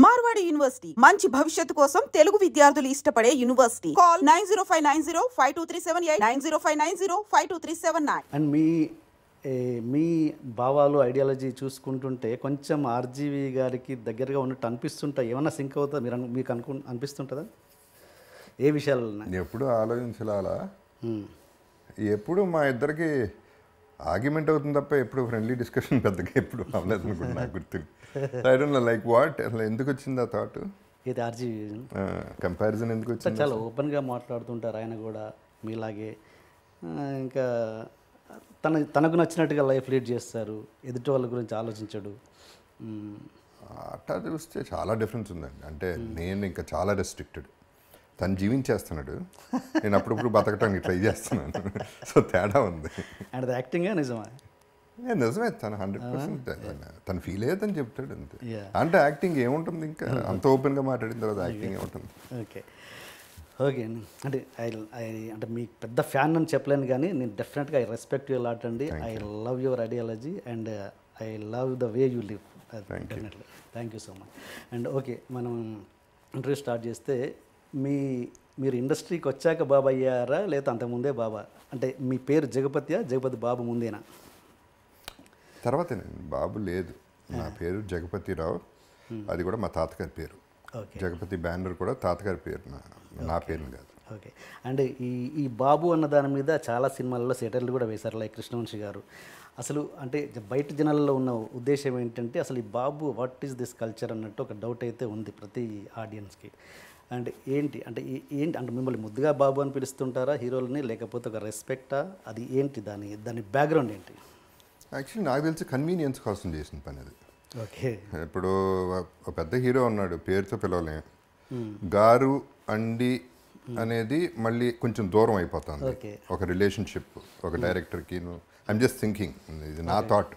Marwadi university మంచి భవిష్యత్తు కోసం తెలుగు విద్యార్థులు ఇష్టపడే యూనివర్సిటీ. కాల్ 9059052378 9059052379. అండ్ మీ భావాలు ఐడియాలజీ చూసుకుంటుంటే కొంచెం ఆర్జీవి గారికి దగ్గరగా ఉన్నట్టు అనిపిస్తుంటాయి. ఏమన్నా సింక్ అవుతా మీకు అనిపిస్తుంటుందా ఏ విషయాలు? ఎప్పుడు ఆలోచించాలా, ఎప్పుడు మా ఇద్దరికి ఆర్గ్యుమెంట్ అవుతుంది తప్ప ఎప్పుడు ఫ్రెండ్లీ డిస్కషన్ పెద్దగా ఎప్పుడు అవ్వలేదు అనుకుంటా. నాకు గుర్తుంది. I don't no like what, అసలు ఎందుకు వచ్చింది ఆ థాట్, ఇది ఆర్జీవి కంపారిజన్ ఎందుకు వచ్చింది? చాలా ఓపెన్గా మాట్లాడుతుంటారు ఆయన కూడా మీలాగే. ఇంకా తనకు నచ్చినట్టుగా లైఫ్ లీడ్ చేస్తారు, ఎదుటి వాళ్ళ గురించి ఆలోచించడు. అట్లా చూస్తే చాలా డిఫరెన్స్ ఉందండి. అంటే నేను ఇంకా చాలా రెస్ట్రిక్టెడ్, తను జీవించేస్తున్నాడు, నేను అప్పుడప్పుడు బతకటానికి ట్రై చేస్తున్నాను. సో తేడా ఉంది. అండ్ యాక్టింగ్ నిజమా? నిజమే, తను 100% తను ఫీల్ అయ్యేదని చెప్తాడు అంతే. అంటే యాక్టింగ్ ఏముంటుంది, ఇంకా అంత ఓపెన్గా మాట్లాడిన తర్వాత యాక్టింగ్ ఏముంటుంది. ఓకే ఓకే అంటే అంటే మీకు పెద్ద ఫ్యాన్ అని చెప్పలేను, కానీ నేను డెఫినెట్గా ఐ రెస్పెక్ట్ యూ లాట్ అండి. I love your ideology and I love the way you live. Definitely thank you so much. And okay, మనం ఇంటర్వ్యూ స్టార్ట్ చేస్తే మీరు ఇండస్ట్రీకి వచ్చాక బాబా అయ్యారా లేదా అంతకుముందే బాబా? అంటే మీ పేరు జగపతి బాబు ముందేనా? తర్వాతేనండి. బాబు లేదు, నా పేరు జగపతిరావు, అది కూడా మా తాతగారి పేరు. జగపతి బ్యానర్ కూడా తాతగారి పేరు, నా పేరు కాదు. ఓకే. అండ్ ఈ బాబు అన్న దాని మీద చాలా సినిమాల్లో సెటర్లు కూడా వేశారు, లైక్ కృష్ణవంశీ గారు. అసలు అంటే బయట జనాల్లో ఉన్న ఉద్దేశం ఏంటంటే అసలు ఈ బాబు వాట్ ఈస్ దిస్ కల్చర్ అన్నట్టు ఒక డౌట్ అయితే ఉంది ప్రతి ఆడియన్స్కి. అండ్ ఏంటి అంటే మిమ్మల్ని ముద్దుగా బాబు అని పిలుస్తుంటారా హీరోలని, లేకపోతే ఒక రెస్పెక్టా, అది ఏంటి దాని బ్యాక్గ్రౌండ్ ఏంటి? యాక్చువల్లీ నాకు తెలిసి కన్వీనియన్స్ కోసం చేసిన పని అది. ఓకే. ఇప్పుడు ఒక పెద్ద హీరో ఉన్నాడు, పేరుతో పిలవలేం, గారు అండి అనేది మళ్ళీ కొంచెం దూరం అయిపోతుంది ఒక రిలేషన్షిప్ ఒక డైరెక్టర్కి. ఐఎమ్ జస్ట్ థింకింగ్, ఇది నా థాట్.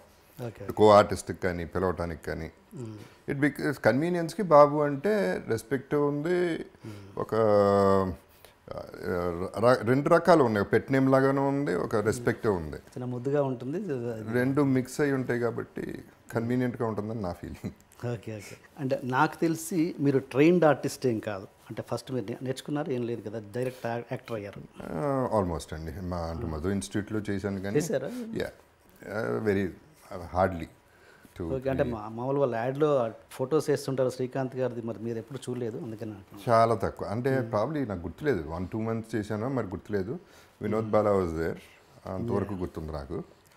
కో ఆర్టిస్ట్కి కానీ పిలవటానికి కానీ ఇట్ బికాస్ కన్వీనియన్స్కి బాబు అంటే రెస్పెక్ట్ ఉంది. ఒక రెండు రకాలు ఉన్నాయి, పెట్ నేమ్ లాగానే ఉంది, ఒక రెస్పెక్ట్ ఉంది, ముద్దుగా ఉంటుంది, రెండు మిక్స్ అయి ఉంటాయి కాబట్టి కన్వీనియంట్గా ఉంటుందని నా ఫీలింగ్. Okay okay. అంటే నాకు తెలిసి మీరు ట్రైన్డ్ ఆర్టిస్ట్ ఏం కాదు, అంటే ఫస్ట్ మీరు నేర్చుకున్నారు ఏం లేదు కదా, డైరెక్ట్ యాక్టర్ అయ్యారు? ఆల్మోస్ట్ అండి. అంటే మధు ఇన్స్టిట్యూట్లో చేశాను కానీ వెరీ హార్డ్లీ. ఓకే. అంటే మామూలు వాళ్ళ యాడ్లో ఫొటోస్ వేస్తుంటారు శ్రీకాంత్ గారిది, మరి మీరు ఎప్పుడు చూడలేదు అందుకని? చాలా తక్కువ, అంటే ప్రాబ్లీ నాకు గుర్తులేదు, 1-2 months చేశాను, మరి గుర్తులేదు. వినోద్ బాలా వాజ్ దేర్, అంతవరకు గుర్తుంది నాకు.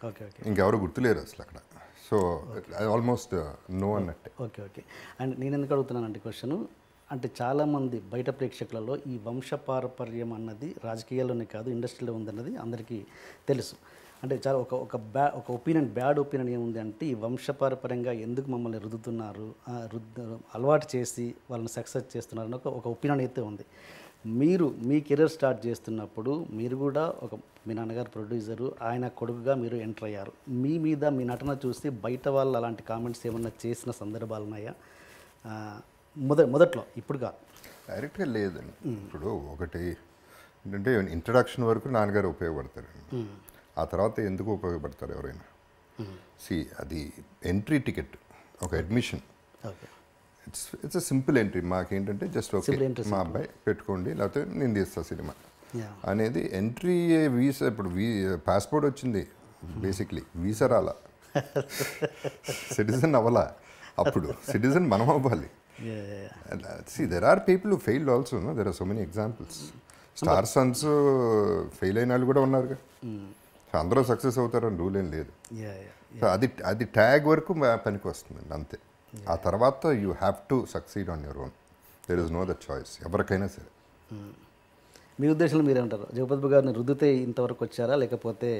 Okay okay. ఇంకెవరు గుర్తులేరు అసలు అక్కడ. సో ఆల్మోస్ట్ నో అన్నట్టే. Okay okay. అండ్ నేను ఎందుకు అడుగుతున్నానంటే క్వశ్చను, అంటే చాలామంది బయట ప్రేక్షకులలో ఈ వంశపారపర్యం అన్నది రాజకీయాల్లోనే కాదు ఇండస్ట్రీలో ఉందన్నది అందరికీ తెలుసు. అంటే చాలా ఒక ఒపీనియన్, బ్యాడ్ ఒపీనియన్ ఏముంది అంటే ఈ వంశపారపర్యంగా ఎందుకు మమ్మల్ని రుద్దుతున్నారు, అలవాటు చేసి వాళ్ళని సక్సెస్ చేస్తున్నారు అని ఒక ఒపీనియన్ అయితే ఉంది. మీరు మీ కెరీర్ స్టార్ట్ చేస్తున్నప్పుడు మీరు కూడా మీ నాన్నగారు ప్రొడ్యూసరు, ఆయన కొడుకుగా మీరు ఎంటర్ అయ్యారు. మీ మీద మీ నటన చూసి బయట వాళ్ళు అలాంటి కామెంట్స్ ఏమన్నా చేసిన సందర్భాలు ఉన్నాయా మొదట్లో? ఇప్పుడుగా డైరెక్ట్గా లేదండి. ఇప్పుడు ఒకటి ఏంటంటే ఇంట్రడక్షన్ వరకు నాన్నగారు ఉపయోగపడతారండి, ఆ తర్వాత ఎందుకు ఉపయోగపడతారు ఎవరైనా? అది ఎంట్రీ టికెట్, ఒక admission. It's a simple entry. మాకేంటంటే జస్ట్ ఓకే మా అబ్బాయి పెట్టుకోండి, లేకపోతే నేను తీస్తా సినిమా అనేది ఎంట్రీ. వీసా, ఇప్పుడు పాస్పోర్ట్ వచ్చింది, బేసిక్లీ వీసా రాలా, సిటిజన్ అవ్వాలా. అప్పుడు సిటిజన్ మనం అవ్వాలి. There are people who failed also, there are so many examples. Star sons fail అయిన వాళ్ళు కూడా ఉన్నారుగా. అందరూ సక్సెస్ అవుతారని రూల్ ఏం లేదు. సో అది ట్యాగ్ వరకు పనికి వస్తుందండి అంతే. ఆ తర్వాత you have to succeed on your own, there is know that choice ఎవరికైనా సరే. మీ ఉద్దేశంలో మీరేమంటారు? జగపతి గారిని రుద్దితే ఇంతవరకు వచ్చారా, లేకపోతే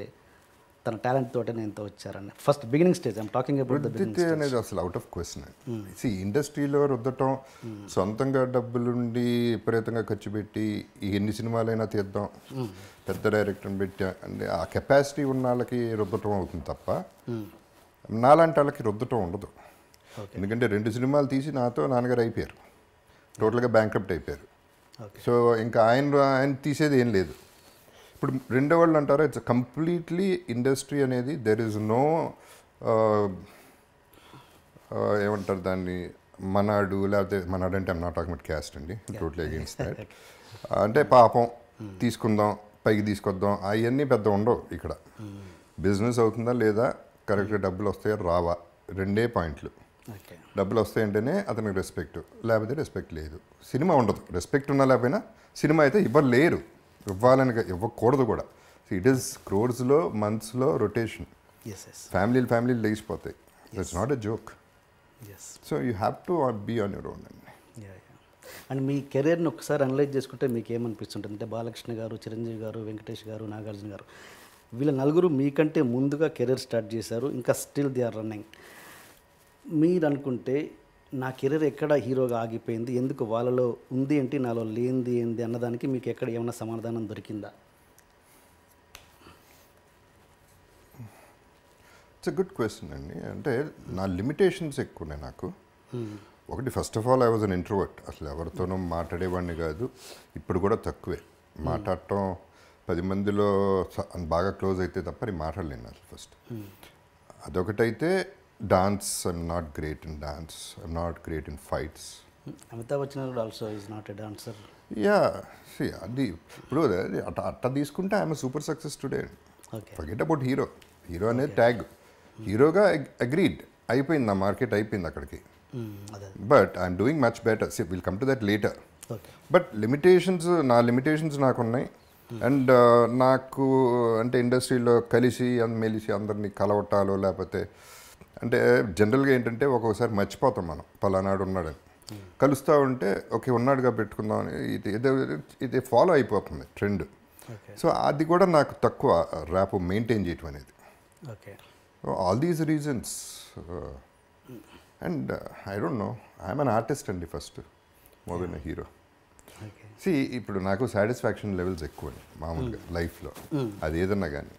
తన టాలెంట్ తోటనే ఇంత వచ్చారని? First beginning stage I'm talking about the beginning stage అనేది అసలు అవుట్ ఆఫ్ క్వశ్చన్. ఇండస్ట్రీలో రుద్దటం, సొంతంగా డబ్బులుండి విపరీతంగా ఖర్చు పెట్టి ఎన్ని సినిమాలైనా తీద్దాం, పెద్ద డైరెక్టర్ని పెట్టి అంటే ఆ కెపాసిటీ ఉన్న వాళ్ళకి రుద్దటం అవుతుంది తప్ప నాలాంటి వాళ్ళకి రుద్దటం ఉండదు. ఎందుకంటే 2 సినిమాలు తీసి నాతో నాన్నగారు అయిపోయారు, టోటల్గా బ్యాంక్రప్ట్ అయిపోయారు. సో ఇంకా ఆయన తీసేది ఏం లేదు. ఇప్పుడు రెండో వాళ్ళు అంటారా, ఇట్స్ కంప్లీట్లీ ఇండస్ట్రీ అనేది దెర్ ఇస్ నో ఏమంటారు దాన్ని, మనాడు లేకపోతే మనాడు అంటే I'm not talking about caste అండి, టోటలీ అగెయిన్స్ట్ దట్. అంటే పాపం తీసుకుందాం పైకి తీసుకొద్దాం అవన్నీ పెద్ద ఉండవు ఇక్కడ. బిజినెస్ అవుతుందా లేదా, కరెక్ట్గా డబ్బులు వస్తాయా రావా, రెండే పాయింట్లు. డబ్బులు వస్తాయంటేనే అతనికి రెస్పెక్ట్, లేకపోతే రెస్పెక్ట్ లేదు. సినిమా ఉండదు, రెస్పెక్ట్ ఉన్నా లేకపోయినా. సినిమా అయితే ఇవ్వలేరు, ఇవ్వకూడదు కూడా. ఇట్ ఈస్ క్రోర్స్లో మంత్స్లో రొటేషన్, ఫ్యామిలీలు లేచిపోతాయి. That's not a joke. So you have to be on your own అండి. అండ్ మీ కెరీర్ని ఒకసారి అనలైజ్ చేసుకుంటే మీకు ఏమనిపిస్తుంటుంది అంటే బాలకృష్ణ గారు, చిరంజీవి గారు, వెంకటేష్ గారు, నాగార్జున గారు, వీళ్ళ నలుగురు మీకంటే ముందుగా కెరీర్ స్టార్ట్ చేశారు, ఇంకా స్టిల్ దే ఆర్ రన్నింగ్. మీరు అనుకుంటే నా కెరీర్ ఎక్కడ హీరోగా ఆగిపోయింది, ఎందుకు వాళ్ళలో ఉంది ఏంటి నాలో లేనిది ఏంటి అన్నదానికి మీకు ఎక్కడ ఏమైనా సమాధానం దొరికిందా? ఇట్స్ ఎ గుడ్ క్వశ్చన్ అండి. అంటే నా లిమిటేషన్స్ ఎక్కువనే నాకు. ఒకటి, first of all I was an introvert. అసలు ఎవరితోనూ మాట్లాడేవాడిని కాదు, ఇప్పుడు కూడా తక్కువే మాట్లాడటం. 10 మందిలో బాగా క్లోజ్ అయితే తప్ప నేను మాట్లాడలేను అసలు ఫస్ట్. అదొకటైతే dance, I'm not great in dance, I'm not great in fights. Amitabh Bachchan also is not a dancer. Yeah, అది ఇప్పుడు అట్ట తీసుకుంటే I'm super success today. Forget about hero. Hero అనేది ట్యాగ్. హీరోగా అగ్రీడ్ అయిపోయింది, నా మార్కెట్ అయిపోయింది అక్కడికి. But I'm doing much better. Will come to that later. But నా లిమిటేషన్స్ నాకున్నాయి. అండ్ నాకు అంటే ఇండస్ట్రీలో కలిసి మెలిసి అందరినీ కలవటాలు, లేకపోతే అంటే జనరల్గా ఏంటంటే ఒక్కొక్కసారి మర్చిపోతాం మనం, పలానాడు ఉన్నాడని. కలుస్తూ ఉంటే ఓకే ఉన్నాడుగా పెట్టుకుందామని ఇది ఫాలో అయిపోతుంది ట్రెండ్. సో అది కూడా నాకు తక్కువ ర్యాప్ మెయింటైన్ చేయటం అనేది. All these reasons. And I don't know, I'm an artist అండి first, more than a hero. ఇప్పుడు నాకు సాటిస్ఫాక్షన్ లెవెల్స్ ఎక్కువ మామూలుగా లైఫ్లో, అది ఏదన్నా కానీ.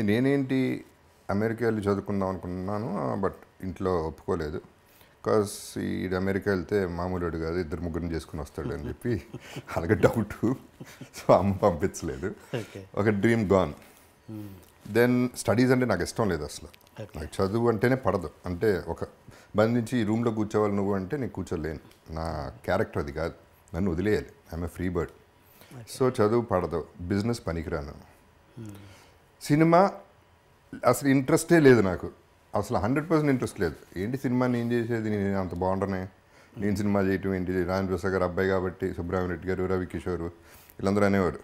నేనేంటి అమెరికా వెళ్ళి చదువుకుందాం అనుకున్నాను, బట్ ఇంట్లో ఒప్పుకోలేదు. బికాస్ ఈ అమెరికా వెళ్తే మామూలుడు కాదు, 2-3 చేసుకుని వస్తాడు అని చెప్పి అలాగే డౌట్. సో అమ్మ పంపించలేదు. ఒక డ్రీమ్ గాన్. దెన్ స్టడీస్ అంటే నాకు ఇష్టం లేదు అసలు. నాకు చదువు అంటేనే పడదు. అంటే ఒక బంధించి ఈ రూమ్లో కూర్చోవాలి నువ్వు అంటే నేను కూర్చోలేను. నా క్యారెక్టర్ అది కాదు, నన్ను వదిలేయాలి. I'm a free bird. So చదువు పడదు, బిజినెస్ పనికిరాను. సినిమా అసలు ఇంట్రెస్టే లేదు నాకు, అసలు 100% ఇంట్రెస్ట్ లేదు. ఏంటి సినిమా నేను చేసేది, నేను అంత బాగుండనే, నేను సినిమా చేయటం ఏంటి, రాజేంద్ర ప్రసాద్ గారు అబ్బాయి కాబట్టి, సుబ్రహ్మణ్య రెడ్డి గారు, రవి కిషోర్ వీళ్ళందరూ అనేవారు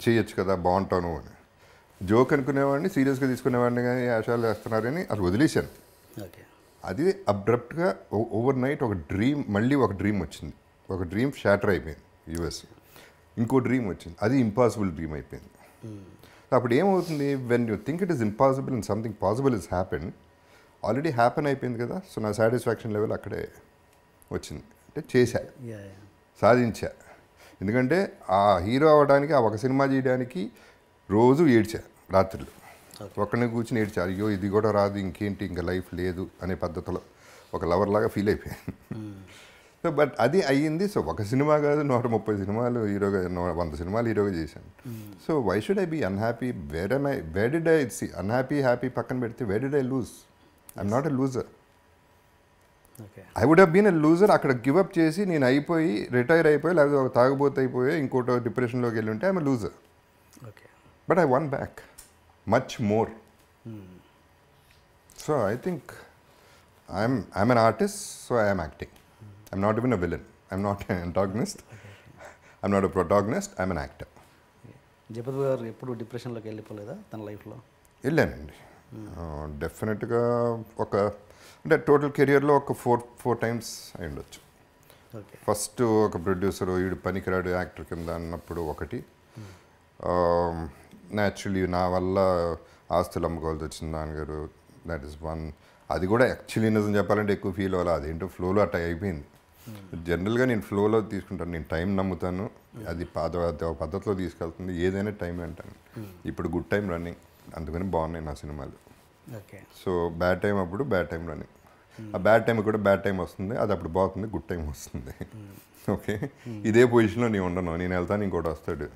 చేయొచ్చు కదా బాగుంటాను అని. జోక్ అనుకునేవాడిని, సీరియస్గా తీసుకునేవాడిని, కానీ ఆశాలు వేస్తున్నారని అసలు వదిలేశాను. అది అబ్రప్ట్గా ఓవర్ నైట్ ఒక డ్రీమ్, మళ్ళీ ఒక డ్రీమ్ వచ్చింది. ఒక డ్రీమ్ షాటర్ అయిపోయింది యూఎస్. ఇంకో డ్రీమ్ వచ్చింది, అది ఇంపాసిబుల్ డ్రీమ్ అయిపోయింది. అప్పుడు ఏమవుతుంది, when you think it is impossible and something possible is happen, already happen అయిపోయింది కదా. సో నా సాటిస్ఫాక్షన్ లెవెల్ అక్కడే వచ్చింది. అంటే చేశా, సాధించా. ఎందుకంటే ఆ హీరో అవ్వడానికి, ఆ ఒక సినిమా చేయడానికి రోజు ఏడ్చా రాత్రులు. ఒక్కడిని కూర్చుని ఏడ్చా, అయ్యో ఇది కూడా రాదు, ఇంకేంటి ఇంకా లైఫ్ లేదు అనే పద్ధతిలో ఒక లవర్ లాగా ఫీల్ అయిపోయాను. సో బట్ అది అయ్యింది. సో ఒక సినిమా కాదు, 130 సినిమాలు హీరోగా, 100 సినిమాలు హీరోగా చేశాను. So why should I be unhappy? Where did I see unhappy happy పక్కన పెడితే where did I lose? I'm not a loser. I would have been a loser. అక్కడ గివప్ చేసి నేను అయిపోయి రిటైర్ అయిపోయి, లేకపోతే ఒక తాగుబోతు అయిపోయి ఇంకోటి డిప్రెషన్లోకి వెళ్ళి ఉంటే I'm a loser. But I one back much more. So I think I'm an artist, so I'm acting. I'm not even a villain. I'm not an antagonist. I'm not a protagonist. I'm an actor. Jagapathi గారు ఎప్పుడు డిప్రెషన్లోకి వెళ్ళిపోలేదా తన లైఫ్లో? వెళ్ళానండి డెఫినెట్గా. అంటే total కెరియర్లో ఒక ఫోర్ టైమ్స్ అయి ఉండొచ్చు. ఫస్ట్ ఒక ప్రొడ్యూసర్ వీడు పనికిరాడు యాక్టర్ కింద అన్నప్పుడు ఒకటి. న్యాచురలీ నా వల్ల ఆస్తులు అమ్ముకోవాల్సి వచ్చింది నాన్నగారు, దట్ ఈస్ వన్. అది కూడా యాక్చువల్లీ నిజం చెప్పాలంటే ఎక్కువ ఫీల్ అవ్వాలి, అదేంటో ఫ్లోలో అట్ట అయిపోయింది. జనరల్గా నేను ఫ్లోలో తీసుకుంటాను, నేను టైం నమ్ముతాను, అది పద్ధతిలో తీసుకెళ్తుంది, ఏదైనా టైం అంటాను. ఇప్పుడు గుడ్ టైం రన్నింగ్, అందుకని బాగున్నాయి నా సినిమాలు. సో బ్యాడ్ టైం అప్పుడు బ్యాడ్ టైం రన్నింగ్, ఆ బ్యాడ్ టైం కూడా బ్యాడ్ టైం వస్తుంది, అది అప్పుడు బాగుంది, గుడ్ టైం వస్తుంది. ఓకే, ఇదే పొజిషన్లో నేను ఉండను, నేను వెళ్తాను ఇంకోటి వస్తాడు.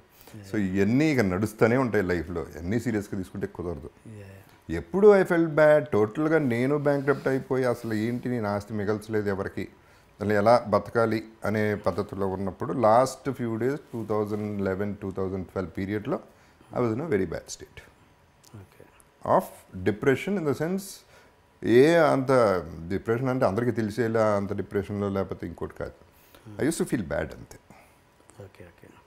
సో ఇవన్నీ ఇక నడుస్తూనే ఉంటాయి లైఫ్లో. అన్నీ సీరియస్గా తీసుకుంటే కుదరదు. ఎప్పుడు ఐ ఫెల్ట్ బ్యాడ్, టోటల్గా నేను బ్యాంక్రప్ట్ అయిపోయి అసలు ఏంటి నేను ఆస్తి మిగల్చలేదు ఎవరికి, దాన్ని ఎలా బతకాలి అనే పద్ధతిలో ఉన్నప్పుడు లాస్ట్ ఫ్యూ డేస్ 2011-2012 పీరియడ్లో I was in a very bad state okay of depression in the sense అంత డిప్రెషన్ అంటే అందరికీ తెలిసేలా అంత డిప్రెషన్లో లేకపోతే ఇంకోటి కాదు. I use to feel bad అంతే. ఓకే